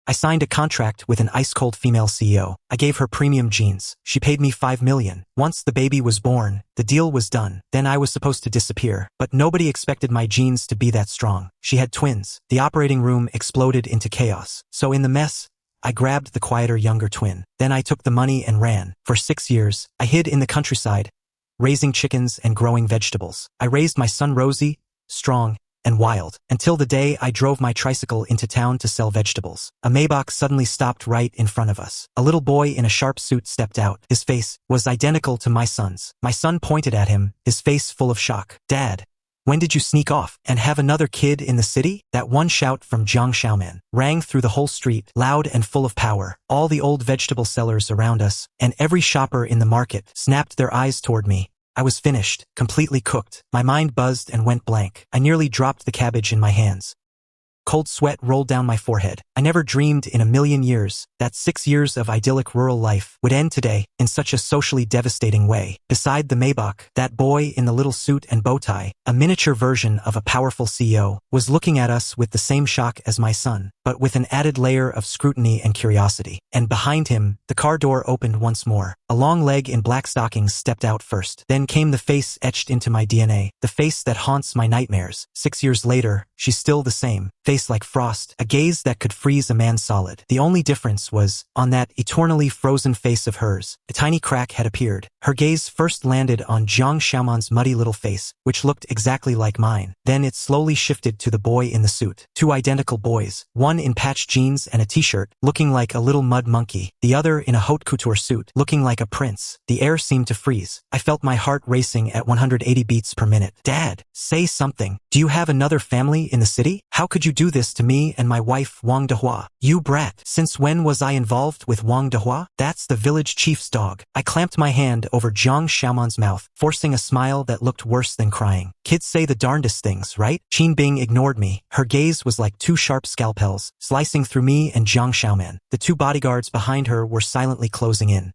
I signed a contract with an ice-cold female CEO. I gave her premium genes. She paid me $5 million. Once the baby was born, the deal was done. Then I was supposed to disappear. But nobody expected my genes to be that strong. She had twins. The operating room exploded into chaos. So in the mess, I grabbed the quieter younger twin. Then I took the money and ran. For 6 years, I hid in the countryside, raising chickens and growing vegetables. I raised my son Rosie, strong and wild, until the day I drove my tricycle into town to sell vegetables. A Maybach suddenly stopped right in front of us. A little boy in a sharp suit stepped out. His face was identical to my son's. My son pointed at him, his face full of shock. "Dad, when did you sneak off and have another kid in the city?" That one shout from Jiang Xiaoman rang through the whole street, loud and full of power. All the old vegetable sellers around us, and every shopper in the market, snapped their eyes toward me. I was finished, completely cooked. My mind buzzed and went blank. I nearly dropped the cabbage in my hands. Cold sweat rolled down my forehead. I never dreamed in a million years that 6 years of idyllic rural life would end today in such a socially devastating way. Beside the Maybach, that boy in the little suit and bow tie, a miniature version of a powerful CEO, was looking at us with the same shock as my son, but with an added layer of scrutiny and curiosity. And behind him, the car door opened once more. A long leg in black stockings stepped out first. Then came the face etched into my DNA, the face that haunts my nightmares. 6 years later, she's still the same. Face like frost, a gaze that could freeze a man solid. The only difference was, on that eternally frozen face of hers, a tiny crack had appeared. Her gaze first landed on Jiang Xiaoman's muddy little face, which looked exactly like mine. Then it slowly shifted to the boy in the suit. Two identical boys, one in patched jeans and a t-shirt, looking like a little mud monkey, the other in a haute couture suit, looking like a prince. The air seemed to freeze. I felt my heart racing at 180 beats per minute. "Dad, say something. Do you have another family in the city? How could you do this to me and my wife Wang Dehua? You brat. Since when was I involved with Wang Dehua? That's the village chief's dog." I clamped my hand over Jiang Xiaoman's mouth, forcing a smile that looked worse than crying. "Kids say the darndest things, right?" Qin Bing ignored me. Her gaze was like two sharp scalpels, slicing through me and Jiang Xiaoman. The two bodyguards behind her were silently closing in.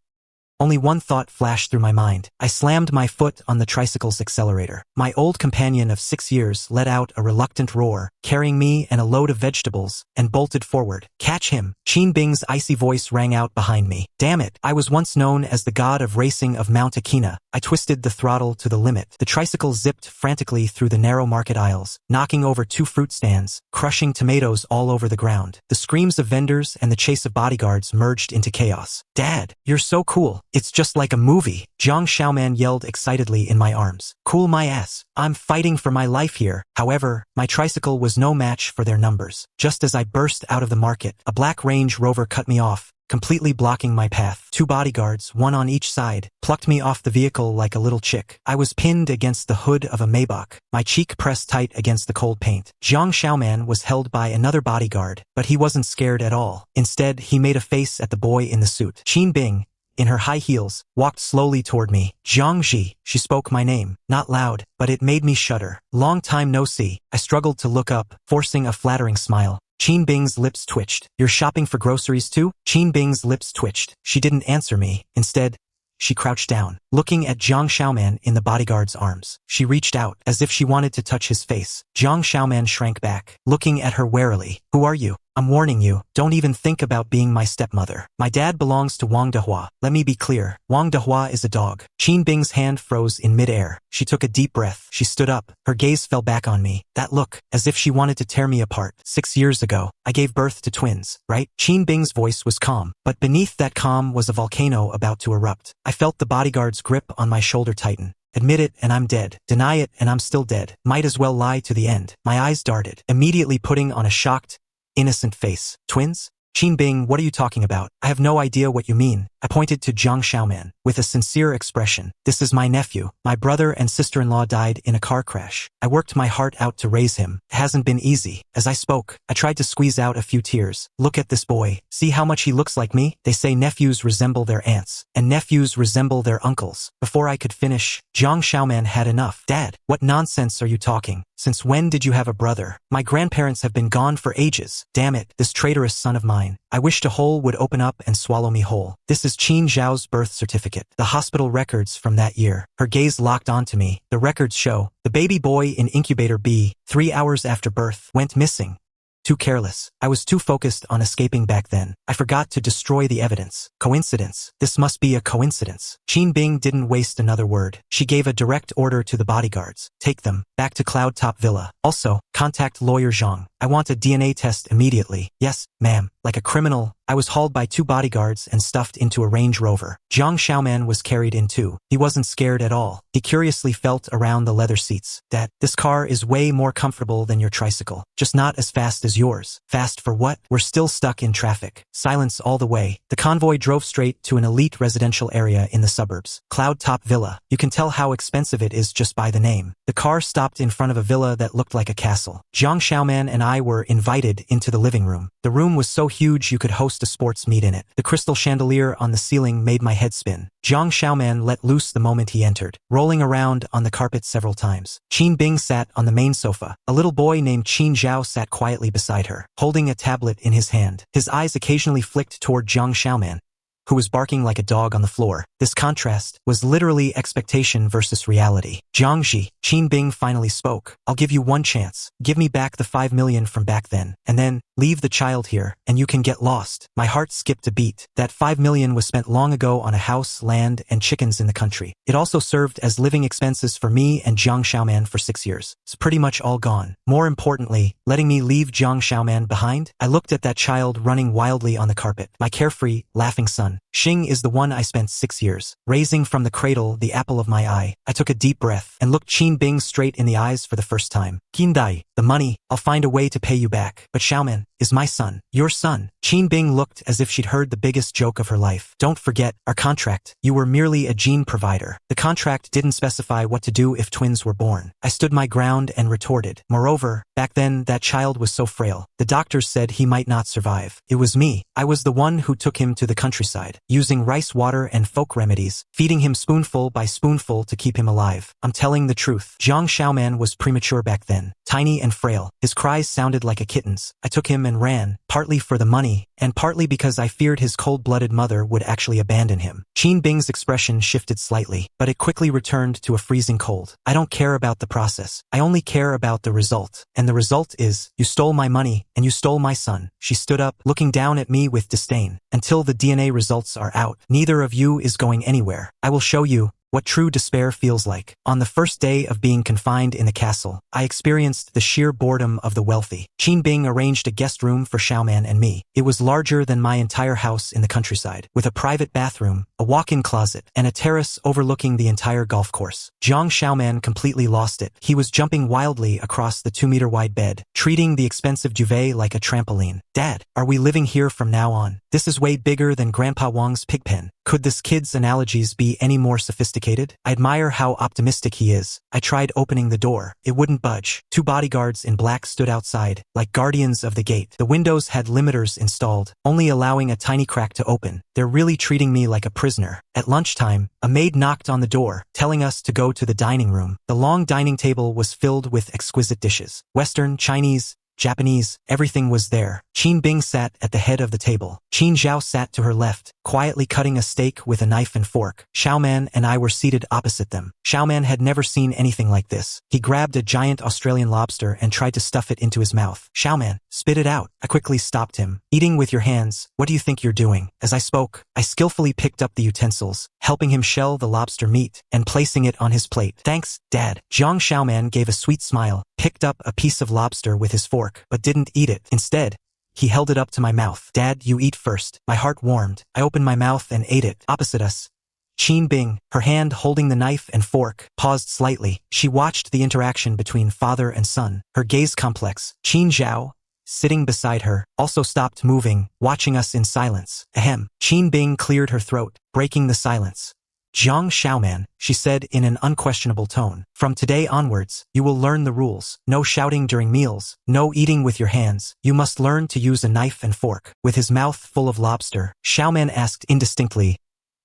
Only one thought flashed through my mind. I slammed my foot on the tricycle's accelerator. My old companion of 6 years let out a reluctant roar, carrying me and a load of vegetables, and bolted forward. "Catch him!" Qin Bing's icy voice rang out behind me. Damn it! I was once known as the god of racing of Mount Akina. I twisted the throttle to the limit. The tricycle zipped frantically through the narrow market aisles, knocking over 2 fruit stands, crushing tomatoes all over the ground. The screams of vendors and the chase of bodyguards merged into chaos. "Dad, you're so cool. It's just like a movie," Jiang Xiaoman yelled excitedly in my arms. "Cool my ass. I'm fighting for my life here." However, my tricycle was no match for their numbers. Just as I burst out of the market, a black Range Rover cut me off, completely blocking my path. 2 bodyguards, one on each side, plucked me off the vehicle like a little chick. I was pinned against the hood of a Maybach, my cheek pressed tight against the cold paint. Jiang Xiaoman was held by another bodyguard, but he wasn't scared at all. Instead, he made a face at the boy in the suit. Qin Bing, in her high heels, walked slowly toward me. "Jiang Ji," she spoke my name, not loud, but it made me shudder. "Long time no see." I struggled to look up, forcing a flattering smile. Qin Bing's lips twitched. "You're shopping for groceries too?" Qin Bing's lips twitched. She didn't answer me. Instead, she crouched down, looking at Jiang Xiaoman in the bodyguard's arms. She reached out, as if she wanted to touch his face. Jiang Xiaoman shrank back, looking at her warily. "Who are you? I'm warning you, don't even think about being my stepmother. My dad belongs to Wang Dehua. Let me be clear, Wang Dehua is a dog." Qin Bing's hand froze in midair. She took a deep breath. She stood up. Her gaze fell back on me. That look, as if she wanted to tear me apart. 6 years ago, I gave birth to twins, right? Qin Bing's voice was calm, but beneath that calm was a volcano about to erupt. I felt the bodyguard's grip on my shoulder tighten. "Admit it and I'm dead. Deny it and I'm still dead. Might as well lie to the end." My eyes darted, immediately putting on a shocked, innocent face. "Twins? Qin Bing, what are you talking about? I have no idea what you mean." I pointed to Jiang Xiaoman, with a sincere expression. "This is my nephew. My brother and sister-in-law died in a car crash. I worked my heart out to raise him. It hasn't been easy." As I spoke, I tried to squeeze out a few tears. "Look at this boy. See how much he looks like me? They say nephews resemble their aunts, and nephews resemble their uncles." Before I could finish, Jiang Xiaoman had enough. "Dad, what nonsense are you talking? Since when did you have a brother? My grandparents have been gone for ages. Damn it, this traitorous son of mine. I wished a hole would open up and swallow me whole." This is Qin Zhao's birth certificate. The hospital records from that year. Her gaze locked onto me. The records show the baby boy in incubator B, 3 hours after birth, went missing. Too careless. I was too focused on escaping back then. I forgot to destroy the evidence. Coincidence. This must be a coincidence. Qin Bing didn't waste another word. She gave a direct order to the bodyguards. Take them back to Cloud Top Villa. Also, contact lawyer Zhang. I want a DNA test immediately. Yes, ma'am. Like a criminal, I was hauled by 2 bodyguards and stuffed into a Range Rover. Jiang Xiaoman was carried in too. He wasn't scared at all. He curiously felt around the leather seats. Dad, this car is way more comfortable than your tricycle. Just not as fast as yours. Fast for what? We're still stuck in traffic. Silence all the way. The convoy drove straight to an elite residential area in the suburbs. Cloud Top Villa. You can tell how expensive it is just by the name. The car stopped in front of a villa that looked like a castle. Jiang Xiaoman and I were invited into the living room. The room was so huge you could host a sports meet in it. The crystal chandelier on the ceiling made my head spin. Jiang Xiaoman let loose the moment he entered, rolling around on the carpet several times. Qin Bing sat on the main sofa. A little boy named Qin Zhao sat quietly beside her, holding a tablet in his hand. His eyes occasionally flicked toward Jiang Xiaoman, who was barking like a dog on the floor. This contrast was literally expectation versus reality. Jiangxi, Qin Bing finally spoke. I'll give you one chance. Give me back the 5 million from back then, and then leave the child here, and you can get lost. My heart skipped a beat. That 5 million was spent long ago on a house, land, and chickens in the country. It also served as living expenses for me and Jiang Xiaoman for 6 years. It's pretty much all gone. More importantly, letting me leave Jiang Xiaoman behind? I looked at that child running wildly on the carpet. My carefree, laughing son. Xing is the one I spent 6 years, raising from the cradle, the apple of my eye. I took a deep breath and looked Qin Bing straight in the eyes for the first time. Qindai, the money, I'll find a way to pay you back. But Xiaoman is my son, your son. Qin Bing looked as if she'd heard the biggest joke of her life. Don't forget, our contract. You were merely a gene provider. The contract didn't specify what to do if twins were born. I stood my ground and retorted. Moreover, back then, that child was so frail. The doctors said he might not survive. It was me. I was the one who took him to the countryside, using rice water and folk remedies, feeding him spoonful by spoonful to keep him alive. I'm telling the truth. Jiang Xiaoman was premature back then, tiny and frail. His cries sounded like a kitten's. I took him and ran, partly for the money, and partly because I feared his cold-blooded mother would actually abandon him. Qin Bing's expression shifted slightly, but it quickly returned to a freezing cold. I don't care about the process. I only care about the result. And the result is, you stole my money, and you stole my son. She stood up, looking down at me with disdain. Until the DNA results are out, neither of you is going anywhere. I will show you what true despair feels like. On the first day of being confined in the castle, I experienced the sheer boredom of the wealthy. Qin Bing arranged a guest room for Xiaoman and me. It was larger than my entire house in the countryside, with a private bathroom, a walk-in closet, and a terrace overlooking the entire golf course. Jiang Xiaoman completely lost it. He was jumping wildly across the 2-meter-wide bed, treating the expensive duvet like a trampoline. Dad, are we living here from now on? This is way bigger than Grandpa Wang's pigpen. Could this kid's analogies be any more sophisticated? I admire how optimistic he is. I tried opening the door. It wouldn't budge. 2 bodyguards in black stood outside, like guardians of the gate. The windows had limiters installed, only allowing a tiny crack to open. They're really treating me like a prisoner. At lunchtime, a maid knocked on the door, telling us to go to the dining room. The long dining table was filled with exquisite dishes. Western, Chinese, Japanese, everything was there. Qin Bing sat at the head of the table. Qin Zhao sat to her left, quietly cutting a steak with a knife and fork. Xiaoman and I were seated opposite them. Xiaoman had never seen anything like this. He grabbed a giant Australian lobster and tried to stuff it into his mouth. Xiaoman, spit it out. I quickly stopped him. Eating with your hands, what do you think you're doing? As I spoke, I skillfully picked up the utensils, helping him shell the lobster meat and placing it on his plate. Thanks, Dad. Jiang Xiaoman gave a sweet smile, picked up a piece of lobster with his fork, but didn't eat it. Instead, he held it up to my mouth. Dad, you eat first. My heart warmed. I opened my mouth and ate it. Opposite us, Qin Bing, her hand holding the knife and fork, paused slightly. She watched the interaction between father and son. Her gaze complex. Qin Zhao, sitting beside her, also stopped moving, watching us in silence. Ahem. Qin Bing cleared her throat, breaking the silence. Jiang Xiaoman, she said in an unquestionable tone. From today onwards, you will learn the rules. No shouting during meals, no eating with your hands. You must learn to use a knife and fork. With his mouth full of lobster, Xiaoman asked indistinctly,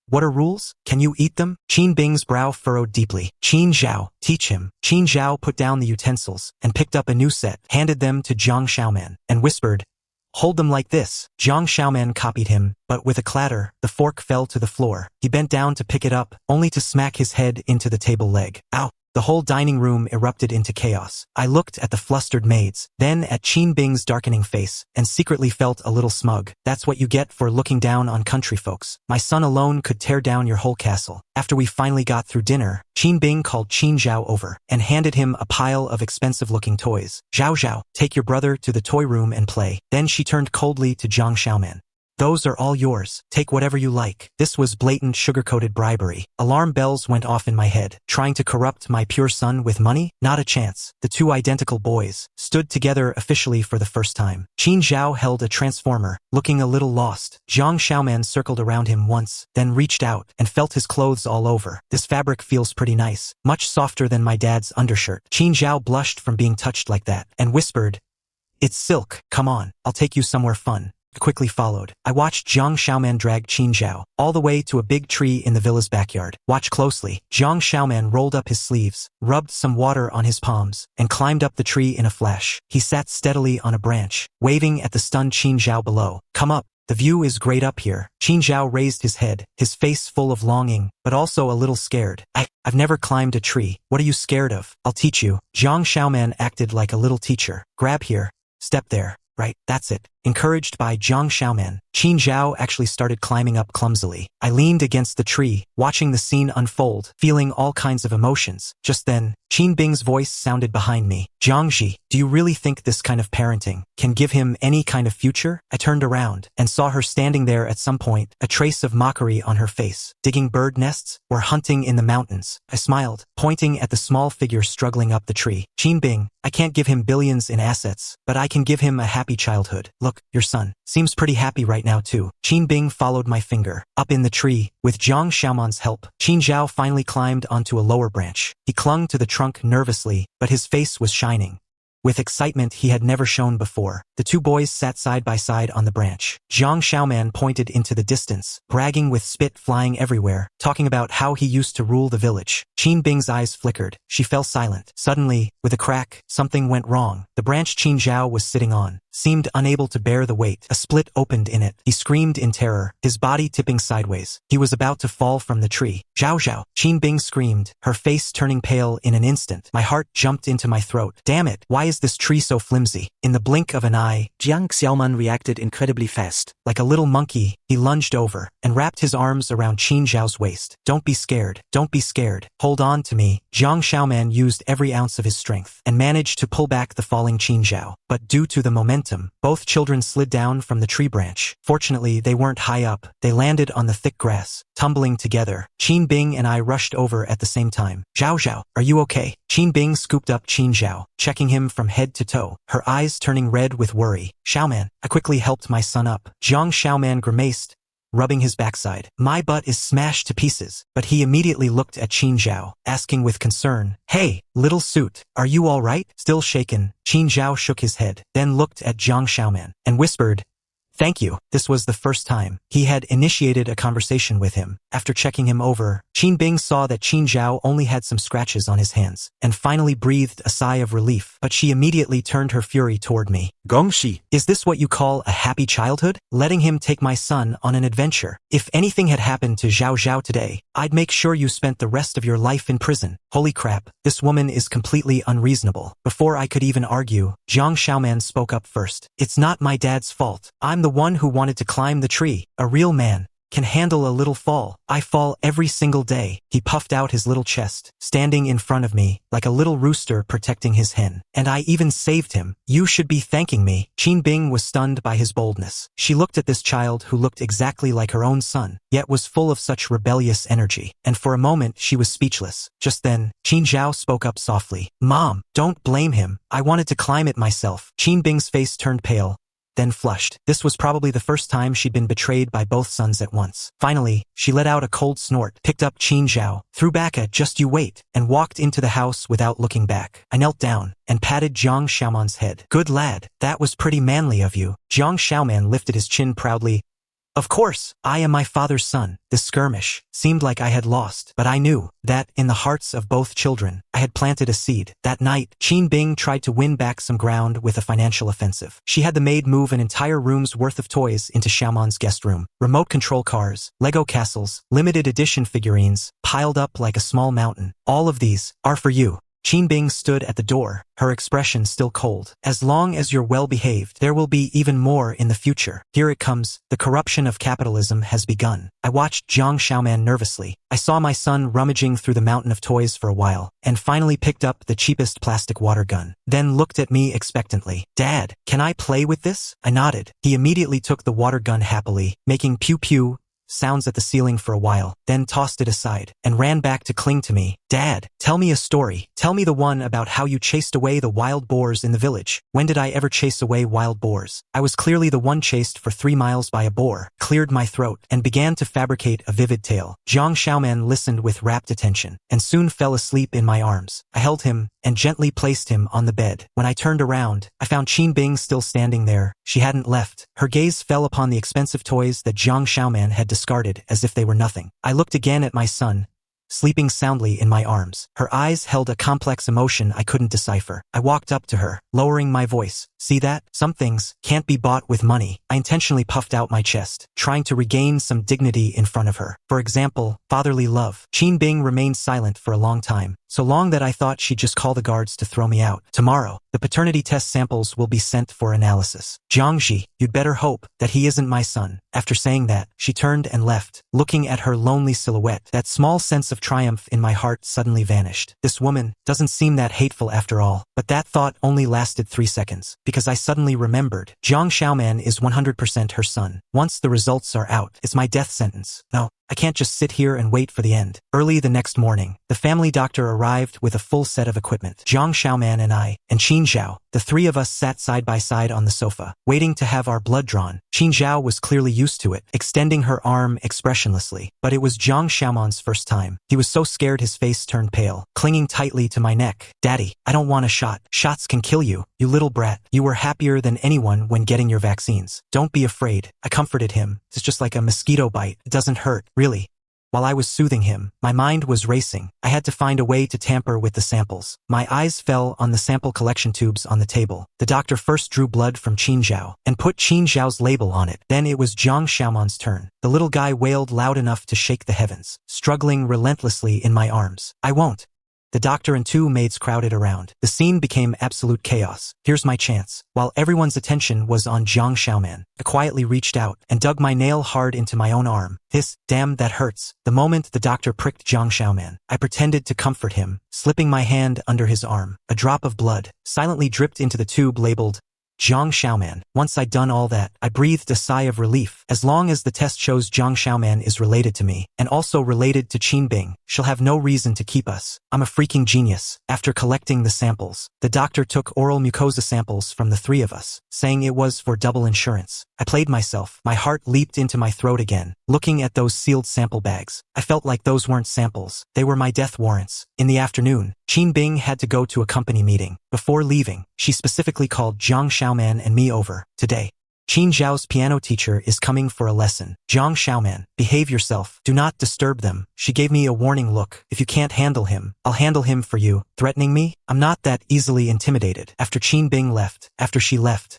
what are rules? Can you eat them? Qin Bing's brow furrowed deeply. Qin Zhao, teach him. Qin Zhao put down the utensils and picked up a new set, handed them to Jiang Xiaoman, and whispered, hold them like this. Jiang Xiaoman copied him, but with a clatter, the fork fell to the floor. He bent down to pick it up, only to smack his head into the table leg. Ow! The whole dining room erupted into chaos. I looked at the flustered maids, then at Qin Bing's darkening face, and secretly felt a little smug. That's what you get for looking down on country folks. My son alone could tear down your whole castle. After we finally got through dinner, Qin Bing called Qin Zhao over and handed him a pile of expensive-looking toys. Zhao Zhao, take your brother to the toy room and play. Then she turned coldly to Jiang Xiaoman. Those are all yours. Take whatever you like. This was blatant sugar-coated bribery. Alarm bells went off in my head. Trying to corrupt my pure son with money? Not a chance. The two identical boys stood together officially for the first time. Qin Zhao held a transformer, looking a little lost. Jiang Xiaoman circled around him once, then reached out and felt his clothes all over. This fabric feels pretty nice. Much softer than my dad's undershirt. Qin Zhao blushed from being touched like that and whispered, "It's silk. Come on, I'll take you somewhere fun." Quickly followed. I watched Jiang Xiaoman drag Qin Zhao all the way to a big tree in the villa's backyard. Watch closely. Jiang Xiaoman rolled up his sleeves, rubbed some water on his palms, and climbed up the tree in a flash. He sat steadily on a branch, waving at the stunned Qin Zhao below. "Come up. The view is great up here." Qin Zhao raised his head, his face full of longing, but also a little scared. I've never climbed a tree. What are you scared of? I'll teach you." Jiang Xiaoman acted like a little teacher. "Grab here. Step there. Right, that's it." Encouraged by Jiang Xiaoman, Qin Zhao actually started climbing up clumsily. I leaned against the tree, watching the scene unfold, feeling all kinds of emotions. Just then, Qin Bing's voice sounded behind me. "Jiangxi, do you really think this kind of parenting can give him any kind of future?" I turned around and saw her standing there at some point, a trace of mockery on her face. Digging bird nests or hunting in the mountains? I smiled, pointing at the small figure struggling up the tree. "Qin Bing, I can't give him billions in assets, but I can give him a happy childhood. Look, your son seems pretty happy right now too." Qin Bing followed my finger. Up in the tree, with Jiang Xiaoman's help, Qin Zhao finally climbed onto a lower branch. He clung to the trunk nervously, but his face was shining with excitement he had never shown before. The two boys sat side by side on the branch. Jiang Xiaoman pointed into the distance, bragging with spit flying everywhere, talking about how he used to rule the village. Qin Bing's eyes flickered. She fell silent. Suddenly, with a crack, something went wrong. The branch Qin Zhao was sitting on seemed unable to bear the weight. A split opened in it. He screamed in terror, his body tipping sideways. He was about to fall from the tree. "Zhao Zhao!" Qin Bing screamed, her face turning pale in an instant. My heart jumped into my throat. Damn it, why is this tree so flimsy? In the blink of an eye, Jiang Xiaoman reacted incredibly fast. Like a little monkey, he lunged over and wrapped his arms around Qin Zhao's waist. "Don't be scared. Don't be scared. Hold on to me." Jiang Xiaoman used every ounce of his strength and managed to pull back the falling Qin Zhao. But due to the momentum, both children slid down from the tree branch. Fortunately, they weren't high up. They landed on the thick grass, tumbling together. Qin Bing and I rushed over at the same time. "Zhao Zhao, are you okay?" Qin Bing scooped up Qin Zhao, checking him from head to toe, her eyes turning red with worry. "Xiaoman." I quickly helped my son up. Jiang Xiaoman grimaced, rubbing his backside. "My butt is smashed to pieces." But he immediately looked at Qin Zhao, asking with concern, "Hey, little suit, are you all right?" Still shaken, Qin Zhao shook his head, then looked at Jiang Xiaoman and whispered, "Thank you." This was the first time he had initiated a conversation with him. After checking him over, Qin Bing saw that Qin Zhao only had some scratches on his hands, and finally breathed a sigh of relief. But she immediately turned her fury toward me. "Gongxi, is this what you call a happy childhood? Letting him take my son on an adventure? If anything had happened to Zhao Zhao today, I'd make sure you spent the rest of your life in prison." Holy crap, this woman is completely unreasonable. Before I could even argue, Jiang Xiaoman spoke up first. "It's not my dad's fault. I'm the one who wanted to climb the tree. A real man can handle a little fall. I fall every single day." He puffed out his little chest, standing in front of me, like a little rooster protecting his hen. "And I even saved him. You should be thanking me." Qin Bing was stunned by his boldness. She looked at this child who looked exactly like her own son, yet was full of such rebellious energy, and for a moment she was speechless. Just then, Qin Zhao spoke up softly. "Mom, don't blame him. I wanted to climb it myself." Qin Bing's face turned pale, then flushed. This was probably the first time she'd been betrayed by both sons at once. Finally, she let out a cold snort, picked up Qin Zhao, threw back a "just you wait," and walked into the house without looking back. I knelt down and patted Jiang Xiaoman's head. "Good lad, that was pretty manly of you." Jiang Xiaoman lifted his chin proudly. Of course, I am my father's son. This skirmish seemed like I had lost, but I knew that, in the hearts of both children, I had planted a seed. That night, Qin Bing tried to win back some ground with a financial offensive. She had the maid move an entire room's worth of toys into Xiaoman's guest room. Remote control cars, Lego castles, limited edition figurines, piled up like a small mountain. All of these are for you. Qin Bing stood at the door, her expression still cold. As long as you're well-behaved, there will be even more in the future. Here it comes. The corruption of capitalism has begun. I watched Jiang Xiaoman nervously. I saw my son rummaging through the mountain of toys for a while, and finally picked up the cheapest plastic water gun. Then looked at me expectantly. Dad, can I play with this? I nodded. He immediately took the water gun happily, making pew-pew sounds at the ceiling for a while, then tossed it aside, and ran back to cling to me. Dad, tell me a story. Tell me the one about how you chased away the wild boars in the village. When did I ever chase away wild boars? I was clearly the one chased for 3 miles by a boar, cleared my throat, and began to fabricate a vivid tale. Jiang Xiaoman listened with rapt attention, and soon fell asleep in my arms. I held him, and gently placed him on the bed. When I turned around, I found Qin Bing still standing there. She hadn't left. Her gaze fell upon the expensive toys that Jiang Xiaoman had discarded as if they were nothing. I looked again at my son, sleeping soundly in my arms. Her eyes held a complex emotion I couldn't decipher. I walked up to her, lowering my voice. See that? Some things can't be bought with money. I intentionally puffed out my chest, trying to regain some dignity in front of her. For example, fatherly love. Qin Bing remained silent for a long time, so long that I thought she'd just call the guards to throw me out. Tomorrow, the paternity test samples will be sent for analysis. Jiangxi, you'd better hope that he isn't my son. After saying that, she turned and left, looking at her lonely silhouette. That small sense of triumph in my heart suddenly vanished. This woman doesn't seem that hateful after all. But that thought only lasted 3 seconds, because I suddenly remembered. Jiang Xiaoman is 100% her son. Once the results are out, it's my death sentence. No, I can't just sit here and wait for the end. Early the next morning, the family doctor arrived with a full set of equipment. Jiang Xiaoman and I, and Qin Zhao, the 3 of us sat side by side on the sofa, waiting to have our blood drawn. Qin Zhao was clearly used to it, extending her arm expressionlessly. But it was Jiang Xiaoman's first time. He was so scared his face turned pale, clinging tightly to my neck. Daddy, I don't want a shot. Shots can kill you, you little brat. You were happier than anyone when getting your vaccines. Don't be afraid. I comforted him. It's just like a mosquito bite. It doesn't hurt, really. While I was soothing him, my mind was racing. I had to find a way to tamper with the samples. My eyes fell on the sample collection tubes on the table. The doctor first drew blood from Qin Zhao and put Qin Zhao's label on it. Then it was Jiang Xiaoman's turn. The little guy wailed loud enough to shake the heavens, struggling relentlessly in my arms. I won't. The doctor and 2 maids crowded around. The scene became absolute chaos. Here's my chance. While everyone's attention was on Jiang Xiaoman, I quietly reached out and dug my nail hard into my own arm. Damn, that hurts. The moment the doctor pricked Jiang Xiaoman, I pretended to comfort him, slipping my hand under his arm. A drop of blood silently dripped into the tube labeled Jiang Xiaoman. Once I'd done all that, I breathed a sigh of relief. As long as the test shows Jiang Xiaoman is related to me, and also related to Qin Bing, she'll have no reason to keep us. I'm a freaking genius. After collecting the samples, the doctor took oral mucosa samples from the 3 of us, saying it was for double insurance. I played myself. My heart leaped into my throat again, looking at those sealed sample bags. I felt like those weren't samples. They were my death warrants. In the afternoon, Qin Bing had to go to a company meeting. Before leaving, she specifically called Jiang Xiaoman and me over. Today, Qin Zhao's piano teacher is coming for a lesson. Jiang Xiaoman, behave yourself. Do not disturb them. She gave me a warning look. If you can't handle him, I'll handle him for you. Threatening me? I'm not that easily intimidated. After Qin Bing left,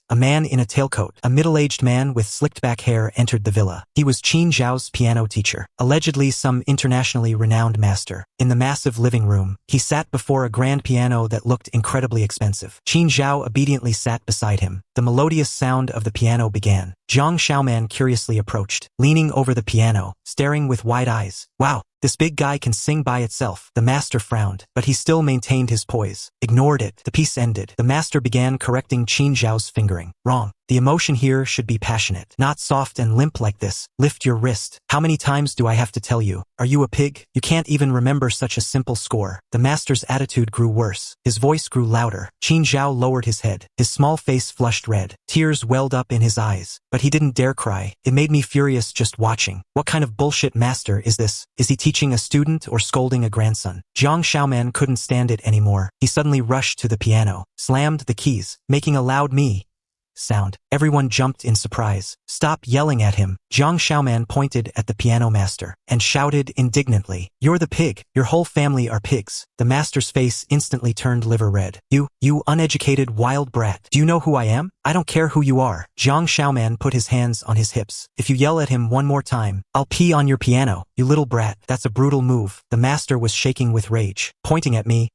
a man in a tailcoat, a middle-aged man with slicked back hair, entered the villa. He was Qin Zhao's piano teacher, allegedly some internationally renowned master. In the massive living room, he sat before a grand piano that looked incredibly expensive. Qin Zhao obediently sat beside him. The melodious sound of the piano began. Jiang Xiaoman curiously approached, leaning over the piano, staring with wide eyes. Wow, this big guy can sing by itself. The master frowned, but he still maintained his poise. Ignored it. The piece ended. The master began correcting Qin Zhao's fingering. Wrong. The emotion here should be passionate, not soft and limp like this. Lift your wrist. How many times do I have to tell you? Are you a pig? You can't even remember such a simple score. The master's attitude grew worse. His voice grew louder. Qin Zhao lowered his head. His small face flushed red. Tears welled up in his eyes. But he didn't dare cry. It made me furious just watching. What kind of bullshit master is this? Is he teaching a student or scolding a grandson? Jiang Xiaoman couldn't stand it anymore. He suddenly rushed to the piano, slammed the keys, making a loud me sound. Everyone jumped in surprise. Stop yelling at him. Jiang Xiaoman pointed at the piano master and shouted indignantly, "You're the pig. Your whole family are pigs." The master's face instantly turned liver red. You uneducated wild brat. Do you know who I am? I don't care who you are." Jiang Xiaoman put his hands on his hips. "If you yell at him one more time, I'll pee on your piano, you little brat." That's a brutal move. The master was shaking with rage, pointing at me.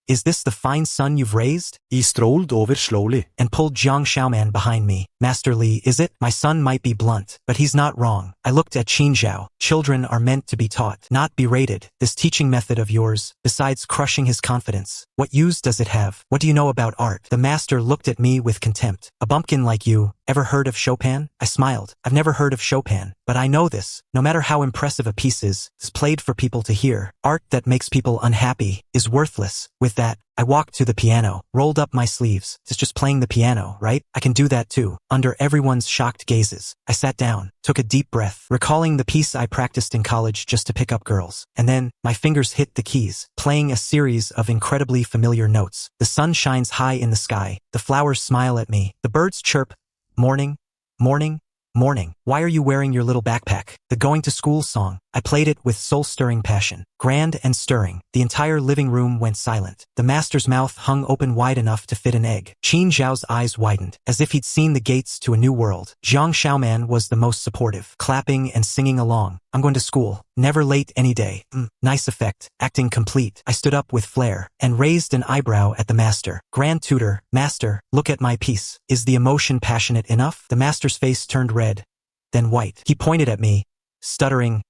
"Is this the fine son you've raised?" He strolled over slowly and pulled Jiang Xiaoman behind me. "Master Li, is it? My son might be blunt, but he's not wrong." I looked at Qin Zhao. "Children are meant to be taught, not berated. This teaching method of yours, besides crushing his confidence, what use does it have? What do you know about art?" The master looked at me with contempt. "A bumpkin like you, ever heard of Chopin?" I smiled. "I've never heard of Chopin, but I know this. No matter how impressive a piece is, it's played for people to hear. Art that makes people unhappy is worthless." With that, I walked to the piano, rolled up my sleeves. "It's just playing the piano, right? I can do that too." Under everyone's shocked gazes, I sat down, took a deep breath, recalling the piece I practiced in college just to pick up girls. And then, my fingers hit the keys, playing a series of incredibly familiar notes. The sun shines high in the sky. The flowers smile at me. The birds chirp. Morning, morning, morning. Why are you wearing your little backpack? The going to school song. I played it with soul-stirring passion. Grand and stirring, the entire living room went silent. The master's mouth hung open wide enough to fit an egg. Qin Zhao's eyes widened, as if he'd seen the gates to a new world. Jiang Xiaoman was the most supportive, clapping and singing along. "I'm going to school. Never late any day. Nice effect. Acting complete." I stood up with flair and raised an eyebrow at the master. "Grand tutor, master, look at my piece. Is the emotion passionate enough?" The master's face turned red, then white. He pointed at me, stuttering,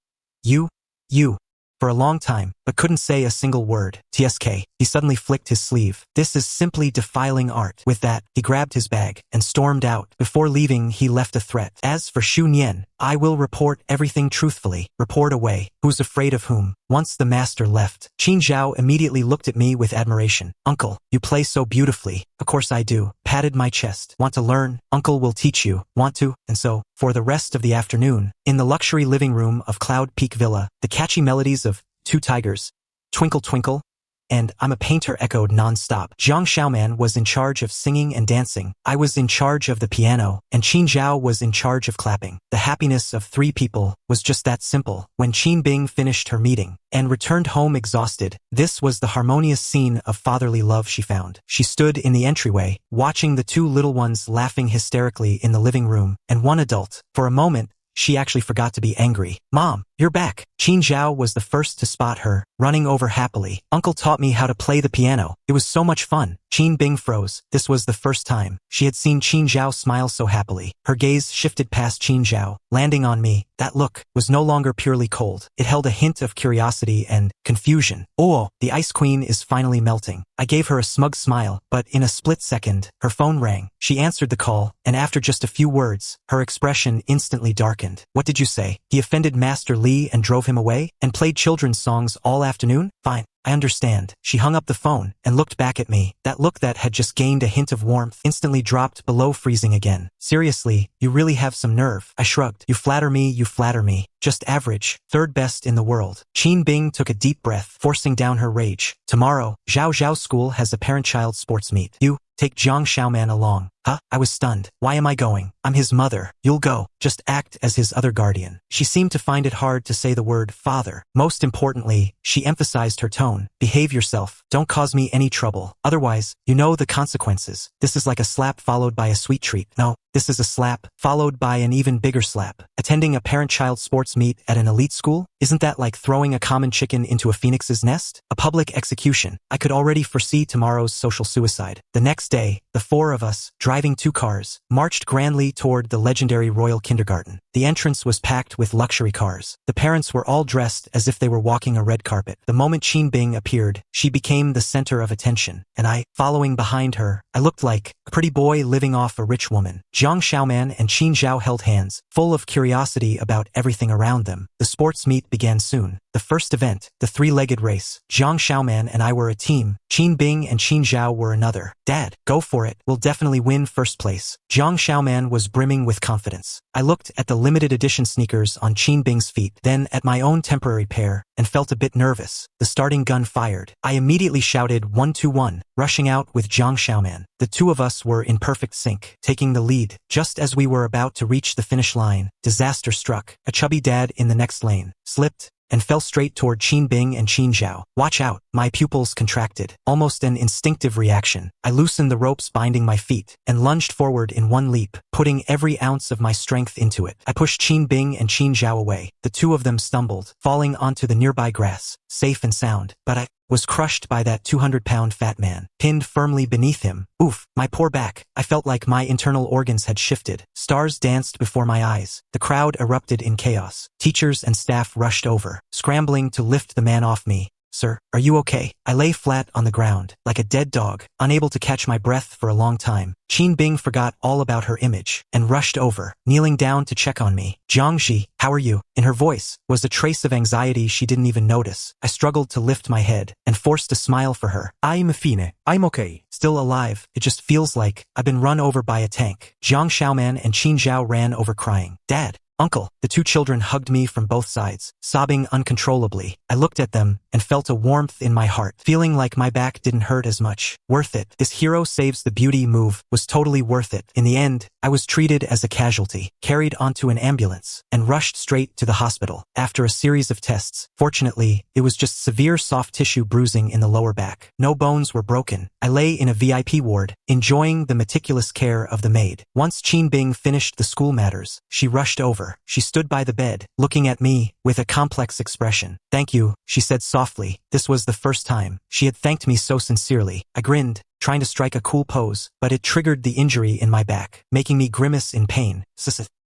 You, for a long time, but couldn't say a single word. "TSK. He suddenly flicked his sleeve. "This is simply defiling art." With that, he grabbed his bag and stormed out. Before leaving, he left a threat. "As for Xu Nian, I will report everything truthfully." Report away. Who's afraid of whom? Once the master left, Qin Zhao immediately looked at me with admiration. "Uncle, you play so beautifully." "Of course I do." Patted my chest. "Want to learn? Uncle will teach you. Want to?" And so, for the rest of the afternoon, in the luxury living room of Cloud Peak Villa, the catchy melodies of Two Tigers, Twinkle Twinkle, and I'm a Painter echoed non-stop. Jiang Xiaoman was in charge of singing and dancing. I was in charge of the piano, and Qin Zhao was in charge of clapping. The happiness of three people was just that simple. When Qin Bing finished her meeting and returned home exhausted, this was the harmonious scene of fatherly love she found. She stood in the entryway, watching the two little ones laughing hysterically in the living room, and one adult. For a moment, she actually forgot to be angry. "Mom, you're back." Qin Zhao was the first to spot her, running over happily. "Uncle taught me how to play the piano. It was so much fun." Qin Bing froze. This was the first time she had seen Qin Zhao smile so happily. Her gaze shifted past Qin Zhao, landing on me. That look was no longer purely cold. It held a hint of curiosity and confusion. "Oh, the Ice Queen is finally melting." I gave her a smug smile, but in a split second, her phone rang. She answered the call, and after just a few words, her expression instantly darkened. "What did you say? He offended Master Li and drove him away? And played children's songs all afternoon? Fine. I understand." She hung up the phone and looked back at me. That look that had just gained a hint of warmth instantly dropped below freezing again. "Seriously, you really have some nerve." I shrugged. You flatter me. Just average. Third best in the world." Qin Bing took a deep breath, forcing down her rage. "Tomorrow, Zhao Zhao School has a parent-child sports meet. You take Jiang Xiaoman along." "Huh?" I was stunned. "Why am I going? I'm his mother." "You'll go. Just act as his other guardian." She seemed to find it hard to say the word father. Most importantly, she emphasized her tone. "Behave yourself. Don't cause me any trouble. Otherwise, you know the consequences." This is like a slap followed by a sweet treat. No, this is a slap followed by an even bigger slap. Attending a parent-child sports meet at an elite school? Isn't that like throwing a common chicken into a phoenix's nest? A public execution. I could already foresee tomorrow's social suicide. The next day, the four of us, driving two cars, marched grandly toward the legendary Royal Kindergarten. The entrance was packed with luxury cars. The parents were all dressed as if they were walking a red carpet. The moment Qin Bing appeared, she became the center of attention, and I, following behind her, I looked like a pretty boy living off a rich woman. Jiang Xiaoman and Qin Zhao held hands, full of curiosity about everything around them. The sports meet began soon. The first event, the three-legged race. Jiang Xiaoman and I were a team. Qin Bing and Qin Zhao were another. Dad, go for it. We'll definitely win first place. Jiang Xiaoman was brimming with confidence. I looked at the limited edition sneakers on Qin Bing's feet, then at my own temporary pair, and felt a bit nervous. The starting gun fired. I immediately shouted 1-2-1, rushing out with Jiang Xiaoman. The two of us were in perfect sync, taking the lead. Just as we were about to reach the finish line, disaster struck. A chubby dad in the next lane slipped and fell straight toward Qin Bing and Qin Zhao. Watch out! My pupils contracted. Almost an instinctive reaction. I loosened the ropes binding my feet and lunged forward in one leap, putting every ounce of my strength into it. I pushed Qin Bing and Qin Zhao away. The two of them stumbled, falling onto the nearby grass, safe and sound. But I was crushed by that 200-pound fat man, pinned firmly beneath him. Oof, my poor back. I felt like my internal organs had shifted. Stars danced before my eyes. The crowd erupted in chaos. Teachers and staff rushed over, scrambling to lift the man off me. Sir, are you okay? I lay flat on the ground, like a dead dog, unable to catch my breath for a long time. Qin Bing forgot all about her image and rushed over, kneeling down to check on me. Jiangxi, how are you? In her voice was a trace of anxiety she didn't even notice. I struggled to lift my head and forced a smile for her. I'm fine. I'm okay. Still alive. It just feels like I've been run over by a tank. Jiang Xiaoman and Qin Zhao ran over crying. Dad, Uncle. The two children hugged me from both sides, sobbing uncontrollably. I looked at them and felt a warmth in my heart, feeling like my back didn't hurt as much. Worth it. This hero saves the beauty move was totally worth it. In the end, I was treated as a casualty, carried onto an ambulance, and rushed straight to the hospital. After a series of tests, fortunately, it was just severe soft tissue bruising in the lower back. No bones were broken. I lay in a VIP ward, enjoying the meticulous care of the maid. Once Qin Bing finished the school matters, she rushed over. She stood by the bed, looking at me with a complex expression. Thank you, she said softly. This was the first time she had thanked me so sincerely. I grinned, trying to strike a cool pose, but it triggered the injury in my back, making me grimace in pain.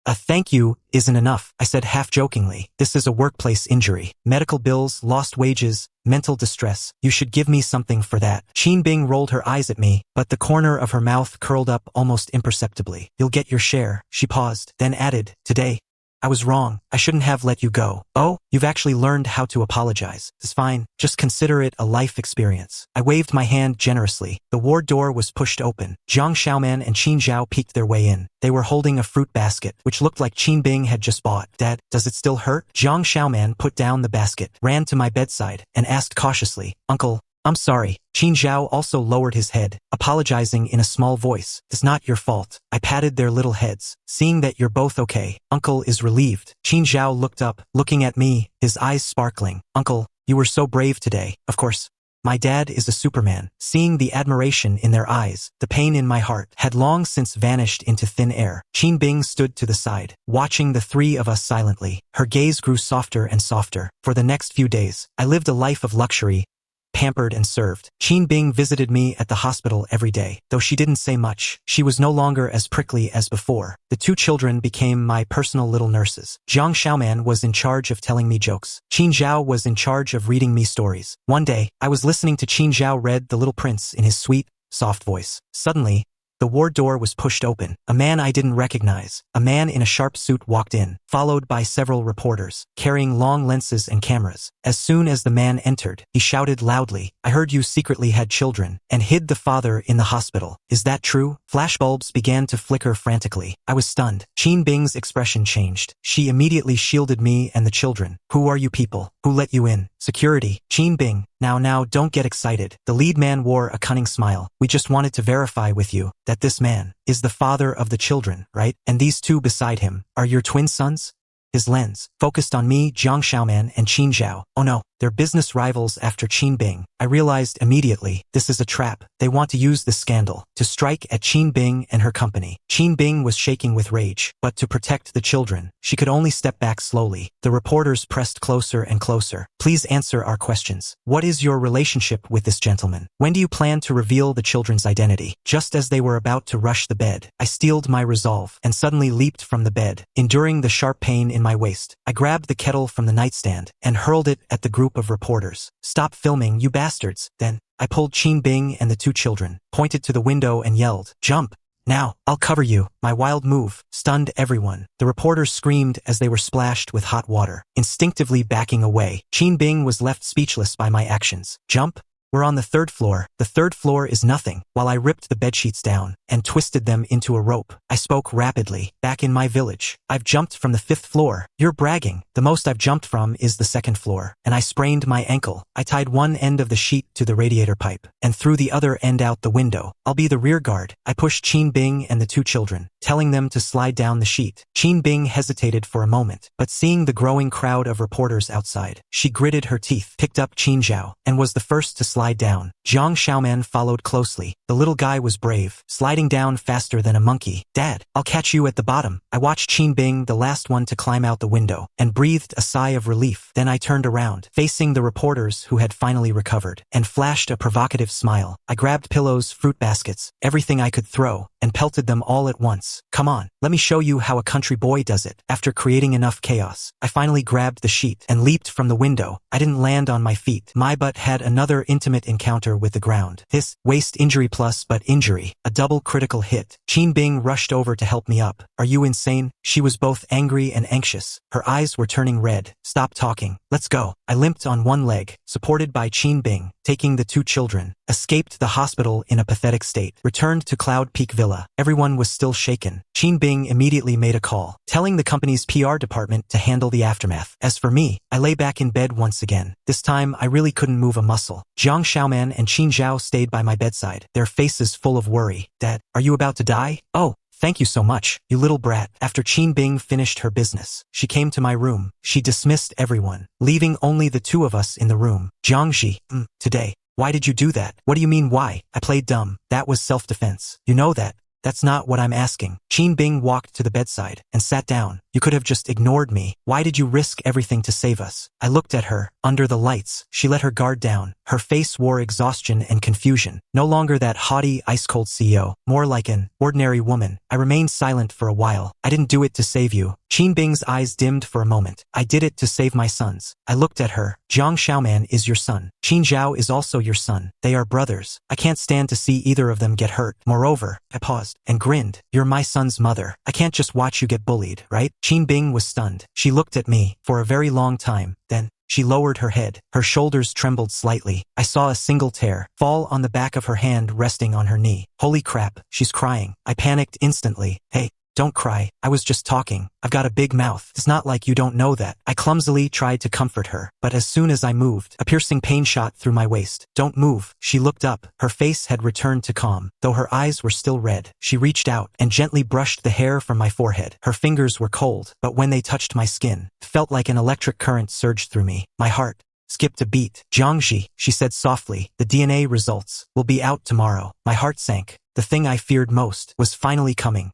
A thank you isn't enough, I said half-jokingly. This is a workplace injury. Medical bills, lost wages, mental distress. You should give me something for that. Qin Bing rolled her eyes at me, but the corner of her mouth curled up almost imperceptibly. You'll get your share. She paused, then added, today, I was wrong. I shouldn't have let you go. Oh, you've actually learned how to apologize. It's fine. Just consider it a life experience. I waved my hand generously. The ward door was pushed open. Jiang Xiaoman and Qin Zhao peeked their way in. They were holding a fruit basket, which looked like Qin Bing had just bought. Dad, does it still hurt? Jiang Xiaoman put down the basket, ran to my bedside, and asked cautiously, Uncle, I'm sorry. Qin Zhao also lowered his head, apologizing in a small voice. It's not your fault. I patted their little heads, seeing that you're both okay. Uncle is relieved. Qin Zhao looked up, looking at me, his eyes sparkling. Uncle, you were so brave today. Of course, my dad is a Superman. Seeing the admiration in their eyes, the pain in my heart had long since vanished into thin air. Qin Bing stood to the side, watching the three of us silently. Her gaze grew softer and softer. For the next few days, I lived a life of luxury, pampered and served. Qin Bing visited me at the hospital every day. Though she didn't say much, she was no longer as prickly as before. The two children became my personal little nurses. Jiang Xiaoman was in charge of telling me jokes. Qin Zhao was in charge of reading me stories. One day, I was listening to Qin Zhao read The Little Prince in his sweet, soft voice. Suddenly, the ward door was pushed open. A man I didn't recognize, a man in a sharp suit, walked in, followed by several reporters, carrying long lenses and cameras. As soon as the man entered, he shouted loudly, I heard you secretly had children, and hid the father in the hospital. Is that true? Flashbulbs began to flicker frantically. I was stunned. Qin Bing's expression changed. She immediately shielded me and the children. Who are you people? Who let you in? Security. Qin Bing. Now, don't get excited. The lead man wore a cunning smile. We just wanted to verify with you that this man is the father of the children, right? And these two beside him are your twin sons? His lens focused on me, Jiang Xiaoman, and Qin Zhao. Oh no, they're business rivals after Qin Bing. I realized immediately, this is a trap. They want to use this scandal to strike at Qin Bing and her company. Qin Bing was shaking with rage, but to protect the children, she could only step back slowly. The reporters pressed closer and closer. Please answer our questions. What is your relationship with this gentleman? When do you plan to reveal the children's identity? Just as they were about to rush the bed, I steeled my resolve and suddenly leaped from the bed, enduring the sharp pain in my waist. I grabbed the kettle from the nightstand and hurled it at the group of reporters. Stop filming, you bastards. Then, I pulled Qin Bing and the two children, pointed to the window and yelled, Jump! Now, I'll cover you. My wild move stunned everyone. The reporters screamed as they were splashed with hot water. Instinctively backing away, Qin Bing was left speechless by my actions. Jump? We're on the 3rd floor. The 3rd floor is nothing. While I ripped the bedsheets down and twisted them into a rope, I spoke rapidly. Back in my village, I've jumped from the 5th floor. You're bragging. The most I've jumped from is the 2nd floor. And I sprained my ankle. I tied one end of the sheet to the radiator pipe and threw the other end out the window. I'll be the rear guard. I pushed Qin Bing and the 2 children, telling them to slide down the sheet. Qin Bing hesitated for a moment, but seeing the growing crowd of reporters outside, she gritted her teeth, picked up Qin Zhao, and was the first to slide down. Jiang Xiaoman followed closely. The little guy was brave, sliding down faster than a monkey. Dad, I'll catch you at the bottom. I watched Qin Bing, the last one to climb out the window, and breathed a sigh of relief. Then I turned around, facing the reporters who had finally recovered, and flashed a provocative smile. I grabbed pillows, fruit baskets, everything I could throw, and pelted them all at once. Come on, let me show you how a country boy does it. After creating enough chaos, I finally grabbed the sheet and leaped from the window. I didn't land on my feet. My butt had another intimate encounter with the ground. This waist injury plus butt injury, a double critical hit. Qin Bing rushed over to help me up. Are you insane? She was both angry and anxious. Her eyes were turning red. Stop talking. Let's go. I limped on one leg, supported by Qin Bing, taking the 2 children, escaped the hospital in a pathetic state, returned to Cloud Peak Villa. Everyone was still shaken. Qin Bing immediately made a call, telling the company's PR department to handle the aftermath. As for me, I lay back in bed once again. This time, I really couldn't move a muscle. Jiang Xiaoman and Qin Zhao stayed by my bedside, their faces full of worry. Dad, are you about to die? Oh, thank you so much, you little brat. After Qin Bing finished her business, she came to my room. She dismissed everyone, leaving only the 2 of us in the room. Jiangxi, today. Why did you do that? What do you mean why? I played dumb. That was self-defense. You know that. That's not what I'm asking. Qin Bing walked to the bedside and sat down. You could have just ignored me. Why did you risk everything to save us? I looked at her. Under the lights, she let her guard down. Her face wore exhaustion and confusion. No longer that haughty, ice-cold CEO, more like an ordinary woman. I remained silent for a while. I didn't do it to save you. Qin Bing's eyes dimmed for a moment. I did it to save my sons. I looked at her. Jiang Xiaoman is your son. Qin Zhao is also your son. They are brothers. I can't stand to see either of them get hurt. Moreover, I paused and grinned. You're my son's mother. I can't just watch you get bullied, right? Qin Bing was stunned. She looked at me for a very long time. Then, she lowered her head. Her shoulders trembled slightly. I saw a single tear fall on the back of her hand resting on her knee. Holy crap, she's crying. I panicked instantly. Hey, don't cry. I was just talking. I've got a big mouth. It's not like you don't know that. I clumsily tried to comfort her, but as soon as I moved, a piercing pain shot through my waist. Don't move. She looked up. Her face had returned to calm, though her eyes were still red. She reached out and gently brushed the hair from my forehead. Her fingers were cold, but when they touched my skin, it felt like an electric current surged through me. My heart skipped a beat. Jiangxi, she said softly, the DNA results will be out tomorrow. My heart sank. The thing I feared most was finally coming.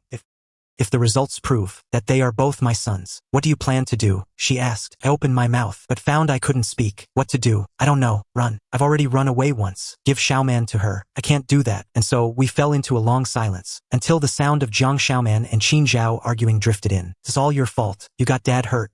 If the results prove that they are both my sons, what do you plan to do? She asked. I opened my mouth, but found I couldn't speak. What to do? I don't know. Run. I've already run away once. Give Xiaoman to her. I can't do that. And so we fell into a long silence, until the sound of Jiang Xiaoman and Qin Zhao arguing drifted in. It's all your fault. You got Dad hurt.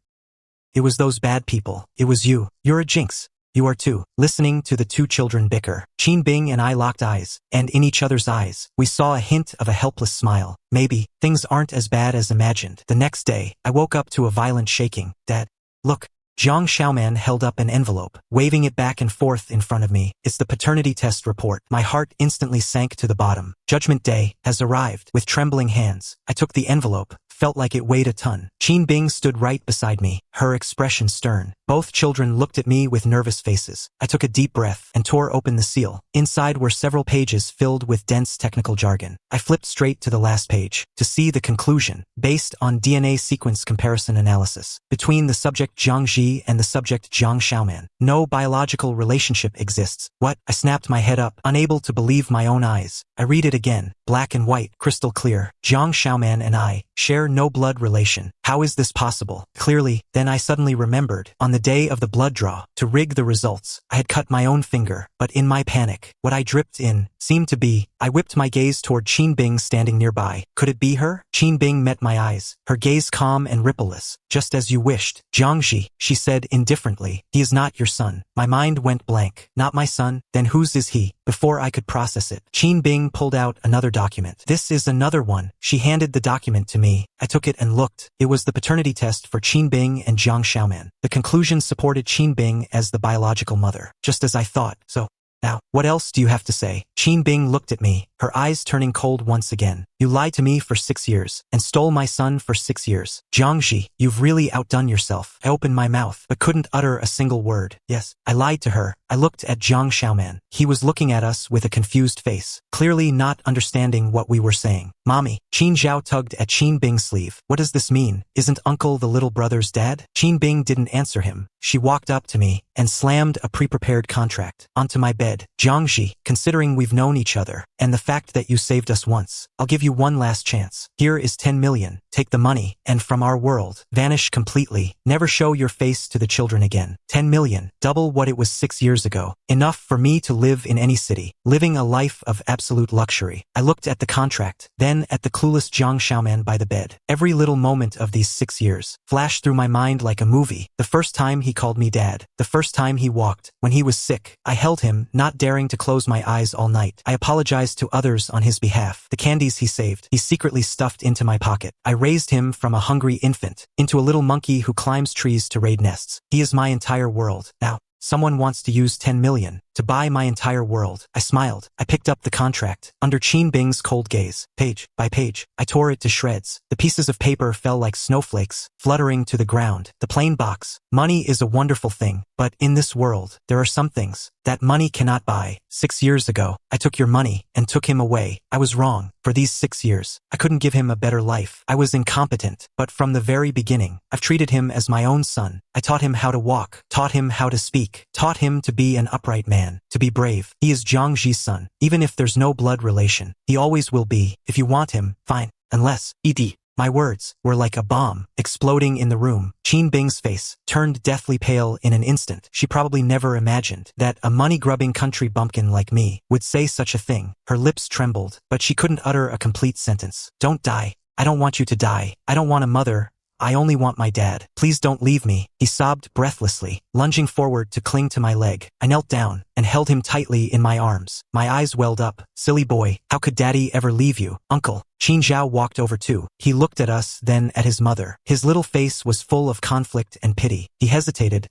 It was those bad people. It was you. You're a jinx. You are too. Listening to the 2 children bicker, Qin Bing and I locked eyes, and in each other's eyes, we saw a hint of a helpless smile. Maybe things aren't as bad as imagined. The next day, I woke up to a violent shaking. Dad, look. Jiang Xiaoman held up an envelope, waving it back and forth in front of me. It's the paternity test report. My heart instantly sank to the bottom. Judgment Day has arrived. With trembling hands, I took the envelope, felt like it weighed a ton. Qin Bing stood right beside me, her expression stern. Both children looked at me with nervous faces. I took a deep breath and tore open the seal. Inside were several pages filled with dense technical jargon. I flipped straight to the last page to see the conclusion, based on DNA sequence comparison analysis between the subject Jiangxi and the subject Jiang Xiaoman. No biological relationship exists. What? I snapped my head up, unable to believe my own eyes. I read it again, black and white, crystal clear. Jiang Xiaoman and I share no blood relation. How is this possible? Clearly, then I suddenly remembered, on the day of the blood draw, to rig the results, I had cut my own finger, but in my panic, what I dripped in seemed to be I whipped my gaze toward Qin Bing standing nearby. Could it be her? Qin Bing met my eyes, her gaze calm and rippleless. Just as you wished. Jiangxi, she said indifferently. He is not your son. My mind went blank. Not my son? Then whose is he? Before I could process it, Qin Bing pulled out another document. This is another one. She handed the document to me. I took it and looked. It was the paternity test for Qin Bing and Jiang Xiaoman. The conclusion supported Qin Bing as the biological mother. Just as I thought. So, now, what else do you have to say? Qin Bing looked at me, her eyes turning cold once again. You lied to me for 6 years, and stole my son for 6 years. Jiangxi, you've really outdone yourself. I opened my mouth, but couldn't utter a single word. Yes, I lied to her. I looked at Jiang Xiaoman. He was looking at us with a confused face, clearly not understanding what we were saying. Mommy, Qin Zhao tugged at Qin Bing's sleeve. What does this mean? Isn't Uncle the little brother's dad? Qin Bing didn't answer him. She walked up to me and slammed a pre-prepared contract onto my bed. Jiangxi, considering we've known each other, and the fact that you saved us once, I'll give you one last chance. Here is 10 million. Take the money, and from our world, vanish completely. Never show your face to the children again. 10 million, double what it was 6 years ago. Enough for me to live in any city, living a life of absolute luxury. I looked at the contract, then at the clueless Jiang Xiaoman by the bed. Every little moment of these 6 years flashed through my mind like a movie. The first time he called me dad. The first time he walked. When he was sick, I held him, not daring to close my eyes all night. I apologized to others on his behalf. The candies he saved, he secretly stuffed into my pocket. I raised him from a hungry infant into a little monkey who climbs trees to raid nests. He is my entire world. Now, someone wants to use 10 million to buy my entire world. I smiled. I picked up the contract. Under Qin Bing's cold gaze, page by page, I tore it to shreds. The pieces of paper fell like snowflakes, fluttering to the ground. The plain box. Money is a wonderful thing, but in this world, there are some things that money cannot buy. 6 years ago, I took your money and took him away. I was wrong. For these 6 years, I couldn't give him a better life. I was incompetent, but from the very beginning, I've treated him as my own son. I taught him how to walk, taught him how to speak, taught him to be an upright man, to be brave. He is Jiangxi's son. Even if there's no blood relation, he always will be. If you want him, fine. Unless, ed. My words were like a bomb, exploding in the room. Qin Bing's face turned deathly pale in an instant. She probably never imagined that a money-grubbing country bumpkin like me would say such a thing. Her lips trembled, but she couldn't utter a complete sentence. Don't die. I don't want you to die. I don't want a mother. I only want my dad. Please don't leave me. He sobbed breathlessly, lunging forward to cling to my leg. I knelt down and held him tightly in my arms. My eyes welled up. Silly boy, how could daddy ever leave you? Uncle. Qin Zhao walked over too. He looked at us, then at his mother. His little face was full of conflict and pity. He hesitated,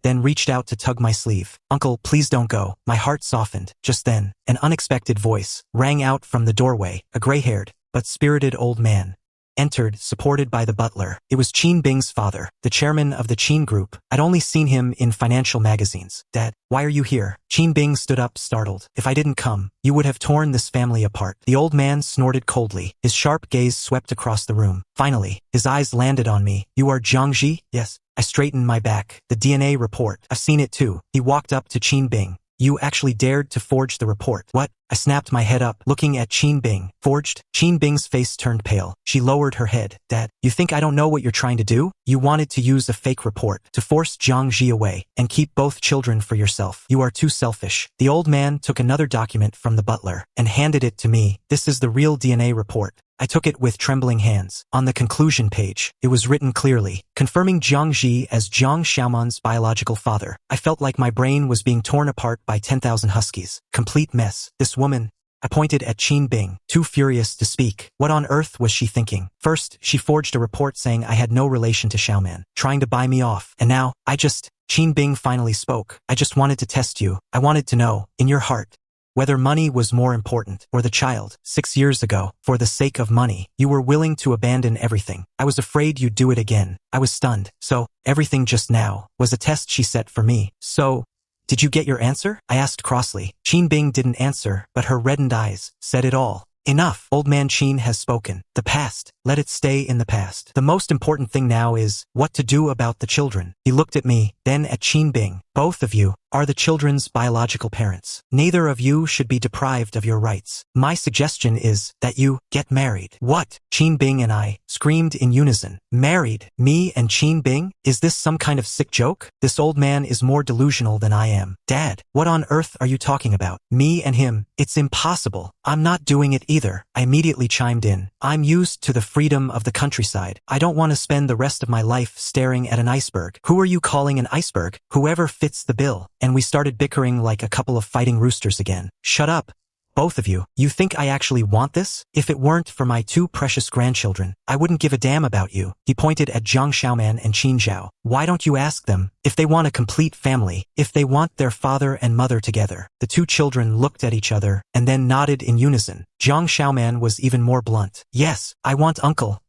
then reached out to tug my sleeve. Uncle, please don't go. My heart softened. Just then, an unexpected voice rang out from the doorway. A gray-haired, but spirited old man entered, supported by the butler. It was Qin Bing's father, the chairman of the Qin Group. I'd only seen him in financial magazines. Dad, why are you here? Qin Bing stood up, startled. If I didn't come, you would have torn this family apart. The old man snorted coldly. His sharp gaze swept across the room. Finally, his eyes landed on me. You are Jiangxi? Yes. I straightened my back. The DNA report. I've seen it too. He walked up to Qin Bing. You actually dared to forge the report. What? I snapped my head up, looking at Qin Bing. Forged? Qin Bing's face turned pale. She lowered her head. Dad, you think I don't know what you're trying to do? You wanted to use a fake report to force Jiangxi away and keep both children for yourself. You are too selfish. The old man took another document from the butler and handed it to me. This is the real DNA report. I took it with trembling hands. On the conclusion page, it was written clearly, confirming Jiangxi as Jiang Xiaoman's biological father. I felt like my brain was being torn apart by 10,000 huskies. Complete mess. This woman, I pointed at Qin Bing, too furious to speak. What on earth was she thinking? First, she forged a report saying I had no relation to Xiaoman, trying to buy me off. And now, Qin Bing finally spoke. I just wanted to test you. I wanted to know, in your heart, whether money was more important or the child. 6 years ago, for the sake of money, you were willing to abandon everything. I was afraid you'd do it again. I was stunned. So, everything just now was a test she set for me. So, did you get your answer? I asked crossly. Qin Bing didn't answer, but her reddened eyes said it all. Enough. Old man Qin has spoken. The past. Let it stay in the past. The most important thing now is what to do about the children. He looked at me, then at Qin Bing. Both of you are the children's biological parents. Neither of you should be deprived of your rights. My suggestion is that you get married. What? Qin Bing and I screamed in unison. Married? Me and Qin Bing? Is this some kind of sick joke? This old man is more delusional than I am. Dad, what on earth are you talking about? Me and him? It's impossible. I'm not doing it either. I immediately chimed in. I'm used to the freedom of the countryside. I don't want to spend the rest of my life staring at an iceberg. Who are you calling an iceberg? Whoever fits the bill. And we started bickering like a couple of fighting roosters again. Shut up. Both of you. You think I actually want this? If it weren't for my two precious grandchildren, I wouldn't give a damn about you. He pointed at Jiang Xiaoman and Qin Zhao. Why don't you ask them if they want a complete family, if they want their father and mother together? The two children looked at each other and then nodded in unison. Jiang Xiaoman was even more blunt. Yes, I want uncle.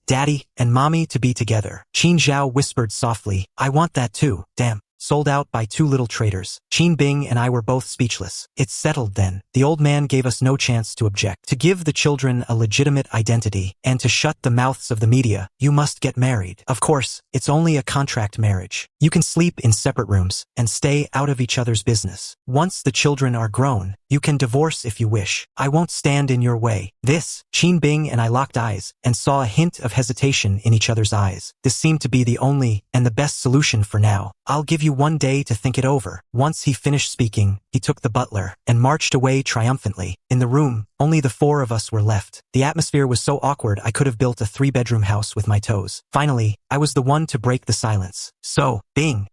Daddy and mommy to be together. Qin Zhao whispered softly. I want that too. Damn. Sold out by two little traitors. Qin Bing and I were both speechless. It's settled then. The old man gave us no chance to object. To give the children a legitimate identity and to shut the mouths of the media, you must get married. Of course, it's only a contract marriage. You can sleep in separate rooms and stay out of each other's business. Once the children are grown, you can divorce if you wish. I won't stand in your way. This, Qin Bing and I locked eyes and saw a hint of hesitation in each other's eyes. This seemed to be the only and the best solution for now. I'll give you one day to think it over. Once he finished speaking, he took the butler and marched away triumphantly. In the room, only the four of us were left. The atmosphere was so awkward I could have built a 3-bedroom house with my toes. Finally, I was the one to break the silence. So, Bing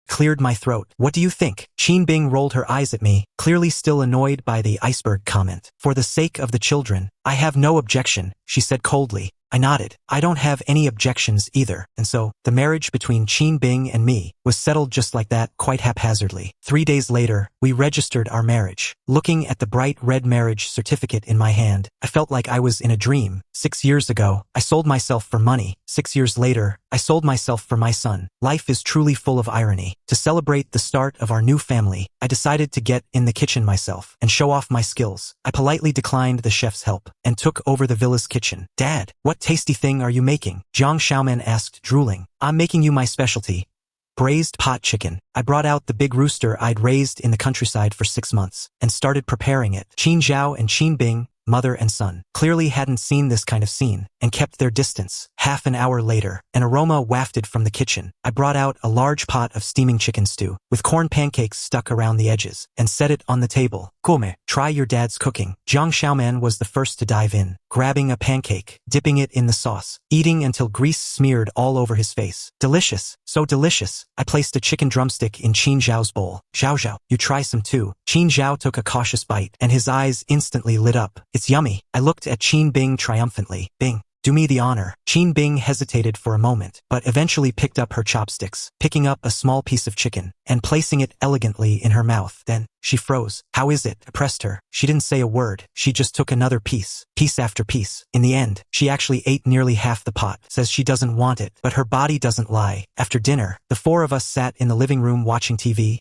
cleared my throat. What do you think? Qin Bing rolled her eyes at me, clearly still annoyed by the iceberg comment. For the sake of the children, I have no objection, she said coldly. I nodded. I don't have any objections either, and so, the marriage between Qin Bing and me was settled just like that, quite haphazardly. 3 days later, we registered our marriage. Looking at the bright red marriage certificate in my hand, I felt like I was in a dream. 6 years ago, I sold myself for money. 6 years later, I sold myself for my son. Life is truly full of irony. To celebrate the start of our new family, I decided to get in the kitchen myself and show off my skills. I politely declined the chef's help and took over the villa's kitchen. Dad, what tasty thing are you making? Jiang Xiaoman asked, drooling. I'm making you my specialty. Braised pot chicken. I brought out the big rooster I'd raised in the countryside for 6 months and started preparing it. Qin Zhao and Qin Bing, mother and son, clearly hadn't seen this kind of scene and kept their distance. Half an hour later, an aroma wafted from the kitchen. I brought out a large pot of steaming chicken stew with corn pancakes stuck around the edges and set it on the table. Come, try your dad's cooking. Jiang Xiaoman was the first to dive in, grabbing a pancake, dipping it in the sauce, eating until grease smeared all over his face. Delicious, so delicious. I placed a chicken drumstick in Qin Zhao's bowl. Zhao, you try some too. Qin Zhao took a cautious bite and his eyes instantly lit up. It's yummy. I looked at Qin Bing triumphantly. Bing, do me the honor. Qin Bing hesitated for a moment, but eventually picked up her chopsticks, picking up a small piece of chicken and placing it elegantly in her mouth. Then, she froze. How is it? I pressed her. She didn't say a word. She just took another piece after piece. In the end, she actually ate nearly half the pot. Says she doesn't want it, but her body doesn't lie. After dinner, the four of us sat in the living room watching TV.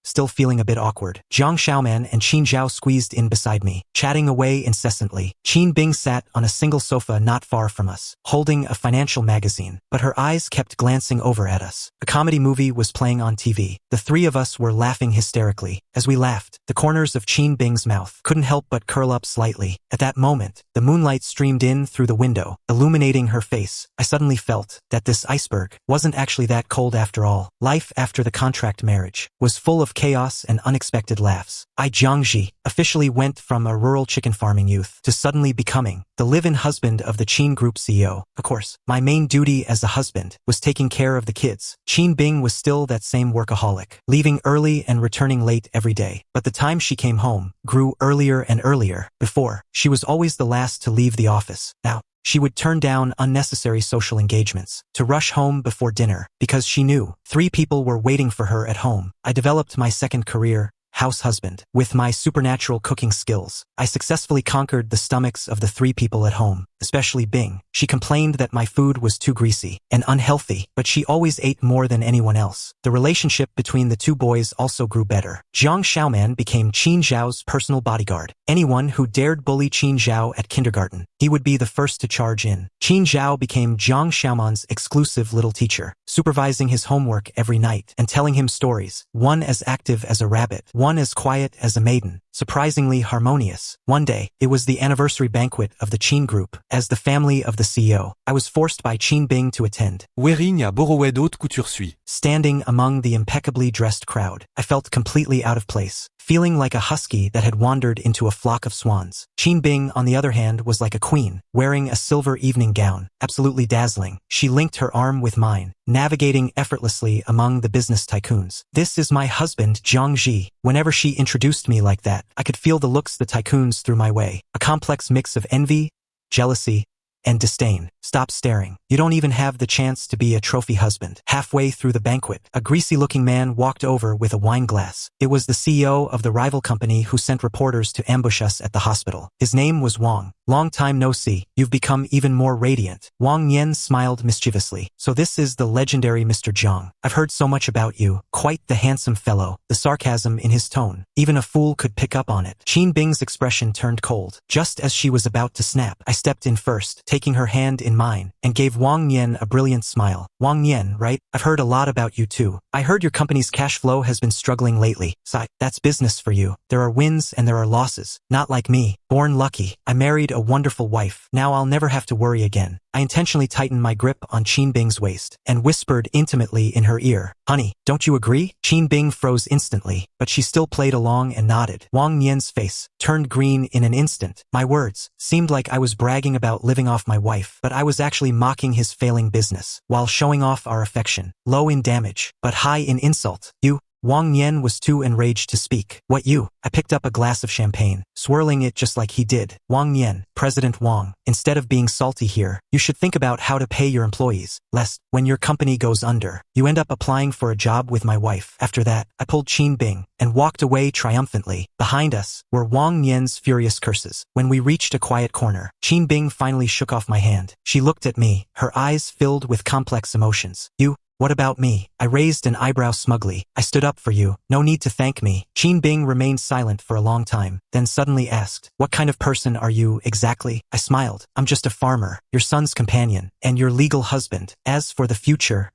Still feeling a bit awkward. Jiang Xiaoman and Qin Zhao squeezed in beside me, chatting away incessantly. Qin Bing sat on a single sofa not far from us, holding a financial magazine, but her eyes kept glancing over at us. A comedy movie was playing on TV. The three of us were laughing hysterically. As we laughed, the corners of Qin Bing's mouth couldn't help but curl up slightly. At that moment, the moonlight streamed in through the window, illuminating her face. I suddenly felt that this iceberg wasn't actually that cold after all. Life after the contract marriage was full of chaos and unexpected laughs. I, Jiangji, officially went from a rural chicken farming youth to suddenly becoming the live-in husband of the Qin Group CEO. Of course, my main duty as a husband was taking care of the kids. Qin Bing was still that same workaholic, leaving early and returning late every day. But the time she came home grew earlier and earlier. Before, she was always the last to leave the office. Now, she would turn down unnecessary social engagements to rush home before dinner because she knew 3 people were waiting for her at home. I developed my second career, house husband. With my supernatural cooking skills, I successfully conquered the stomachs of the 3 people at home, especially Bing. She complained that my food was too greasy and unhealthy, but she always ate more than anyone else. The relationship between the 2 boys also grew better. Jiang Xiaoman became Qin Zhao's personal bodyguard. Anyone who dared bully Qin Zhao at kindergarten, he would be the first to charge in. Qin Zhao became Jiang Xiaoman's exclusive little teacher, supervising his homework every night and telling him stories, one as active as a rabbit, one as quiet as a maiden, surprisingly harmonious. One day, it was the anniversary banquet of the Qin Group. As the family of the CEO, I was forced by Qin Bing to attend. Wering à Borowed haute couture suit. Standing among the impeccably dressed crowd, I felt completely out of place, feeling like a husky that had wandered into a flock of swans. Qin Bing, on the other hand, was like a queen, wearing a silver evening gown, absolutely dazzling. She linked her arm with mine, navigating effortlessly among the business tycoons. "This is my husband, Jiang Ji." Whenever she introduced me like that, I could feel the looks the tycoons threw my way, a complex mix of envy, jealousy, and disdain. "Stop staring. You don't even have the chance to be a trophy husband." Halfway through the banquet, a greasy-looking man walked over with a wine glass. It was the CEO of the rival company who sent reporters to ambush us at the hospital. His name was Wang. "Long time no see. You've become even more radiant." Wang Yan smiled mischievously. "So this is the legendary Mr. Jiang. I've heard so much about you. Quite the handsome fellow." The sarcasm in his tone, even a fool could pick up on it. Qin Bing's expression turned cold. Just as she was about to snap, I stepped in first, taking her hand in mine, and gave Wang Yan a brilliant smile. "Wang Yan, right? I've heard a lot about you too. I heard your company's cash flow has been struggling lately. That's business for you. There are wins and there are losses. Not like me. Born lucky. I married a wonderful wife. Now I'll never have to worry again." I intentionally tightened my grip on Qin Bing's waist and whispered intimately in her ear, "Honey, don't you agree?" Qin Bing froze instantly, but she still played along and nodded. Wang Yan's face turned green in an instant. My words seemed like I was bragging about living off my wife, but I was actually mocking his failing business, while showing off our affection. Low in damage, but high in insult. "You..." Wang Yan was too enraged to speak. "What you?" I picked up a glass of champagne, swirling it just like he did. "Wang Yan, President Wang, instead of being salty here, you should think about how to pay your employees, lest, when your company goes under, you end up applying for a job with my wife." After that, I pulled Qin Bing and walked away triumphantly. Behind us were Wang Yan's furious curses. When we reached a quiet corner, Qin Bing finally shook off my hand. She looked at me, her eyes filled with complex emotions. "You? What about me?" I raised an eyebrow smugly. "I stood up for you. No need to thank me." Qin Bing remained silent for a long time, then suddenly asked, "What kind of person are you, exactly?" I smiled. "I'm just a farmer, your son's companion, and your legal husband. As for the future,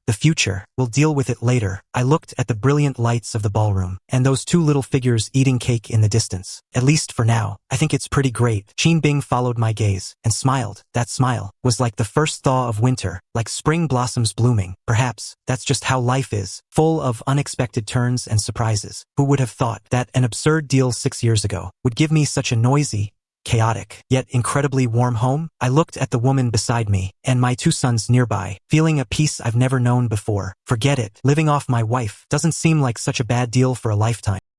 we'll deal with it later." I looked at the brilliant lights of the ballroom, and those 2 little figures eating cake in the distance. "At least for now, I think it's pretty great." Qin Bing followed my gaze, and smiled. That smile was like the first thaw of winter, like spring blossoms blooming. Perhaps that's just how life is, full of unexpected turns and surprises. Who would have thought that an absurd deal 6 years ago would give me such a noisy, chaotic, yet incredibly warm home? I looked at the woman beside me, and my 2 sons nearby, feeling a peace I've never known before. Forget it. Living off my wife doesn't seem like such a bad deal for a lifetime.